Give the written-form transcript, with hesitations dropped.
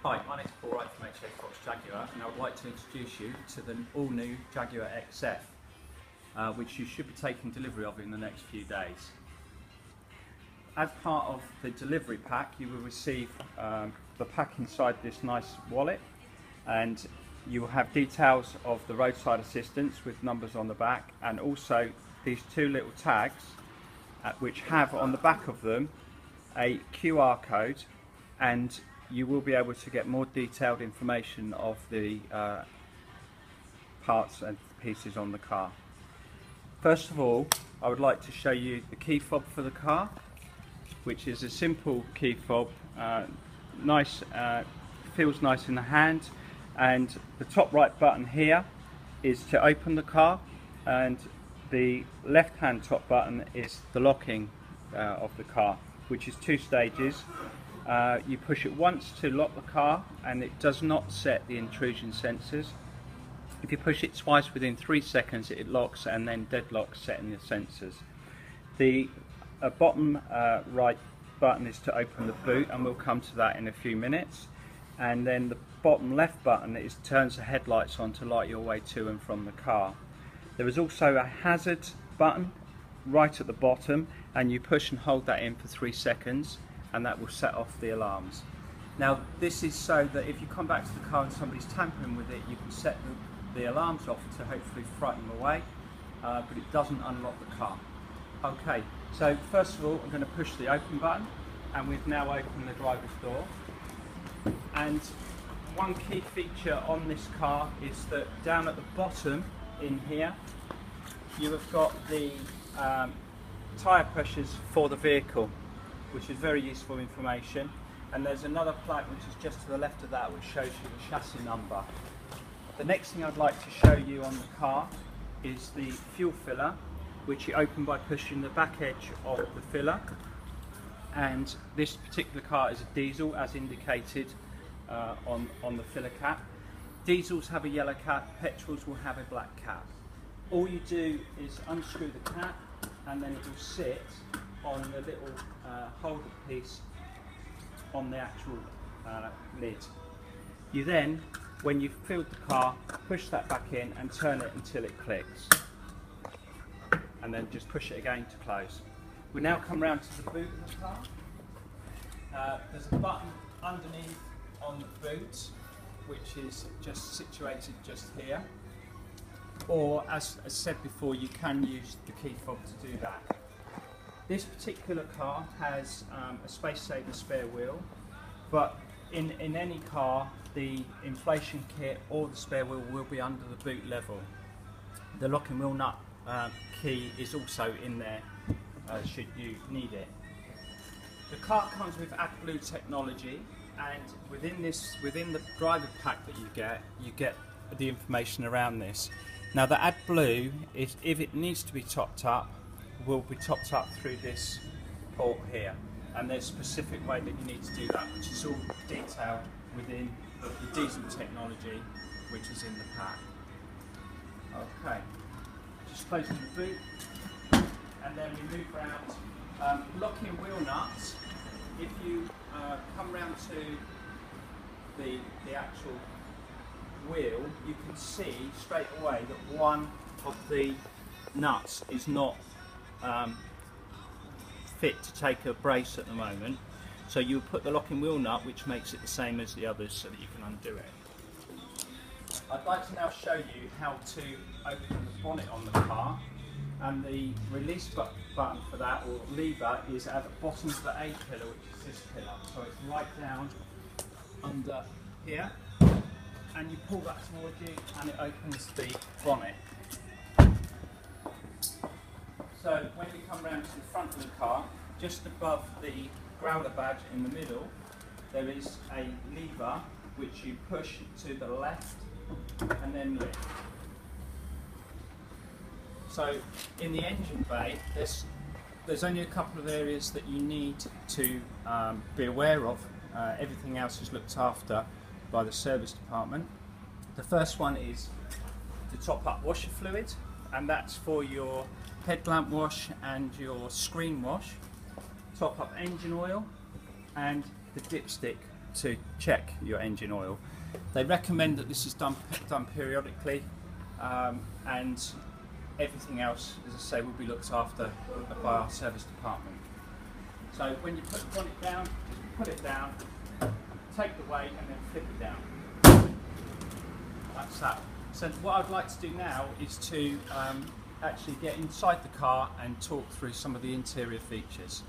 Hi, my name is Paul Wright from HA Fox Jaguar, and I would like to introduce you to the all-new Jaguar XF, which you should be taking delivery of in the next few days. As part of the delivery pack, you will receive the pack inside this nice wallet, and you will have details of the roadside assistance with numbers on the back, and also these two little tags which have on the back of them a QR code, and you will be able to get more detailed information of the parts and pieces on the car. First of all, I would like to show you the key fob for the car, which is a simple key fob, feels nice in the hand, and the top right button here is to open the car, and the left hand top button is the locking of the car, which is 2 stages. You push it once to lock the car, and it does not set the intrusion sensors. If you push it twice within 3 seconds, it locks and then deadlocks, setting the sensors. The bottom right button is to open the boot, and we'll come to that in a few minutes. And then the bottom left button turns the headlights on to light your way to and from the car. There is also a hazard button right at the bottom, and you push and hold that in for 3 seconds, and that will set off the alarms. Now, this is so that if you come back to the car and somebody's tampering with it, you can set the alarms off to hopefully frighten them away, but it doesn't unlock the car. Okay, so first of all, I'm going to push the open button, and we've now opened the driver's door. And one key feature on this car is that down at the bottom in here, you have got the tyre pressures for the vehicle, which is very useful information. And there's another plate which is just to the left of that, which shows you the chassis number. The next thing I'd like to show you on the car is the fuel filler, which you open by pushing the back edge of the filler. And this particular car is a diesel, as indicated on the filler cap. Diesels have a yellow cap, petrols will have a black cap. All you do is unscrew the cap, and then it will sit on the little holder piece on the actual lid. You then, when you've filled the car, push that back in and turn it until it clicks, and then just push it again to close. We now come round to the boot of the car. There's a button underneath on the boot, which is just situated just here, or as said before, you can use the key fob to do that. This particular car has a space saver spare wheel, but in any car the inflation kit or the spare wheel will be under the boot level. The locking wheel nut key is also in there should you need it. The car comes with AdBlue technology, and within the driver pack that you get the information around this. Now, the AdBlue, if it needs to be topped up, will be topped up through this port here, and there's a specific way that you need to do that, which is all detailed within the diesel technology which is in the pack. Okay, just closing the boot, and then we move round. Locking wheel nuts, if you come round to the actual wheel, you can see straight away that one of the nuts is not fit to take a brace at the moment, so you put the locking wheel nut, which makes it the same as the others, so that you can undo it. I'd like to now show you how to open the bonnet on the car, and the release button for that, or lever, is at the bottom of the A pillar, which is this pillar, so it's right down under here, and you pull that towards you and it opens the bonnet. So when you come round to the front of the car, just above the growler badge in the middle, there is a lever which you push to the left and then lift. So in the engine bay, there's only a couple of areas that you need to be aware of. Everything else is looked after by the service department. The first one is to top up washer fluid, and that's for your headlamp wash and your screen wash. Top up engine oil and the dipstick to check your engine oil. They recommend that this is done periodically, and everything else, as I say, will be looked after by our service department. So when you put the bonnet down, just put it down, take the weight and then flip it down. That's that. So what I'd like to do now is to actually get inside the car and talk through some of the interior features.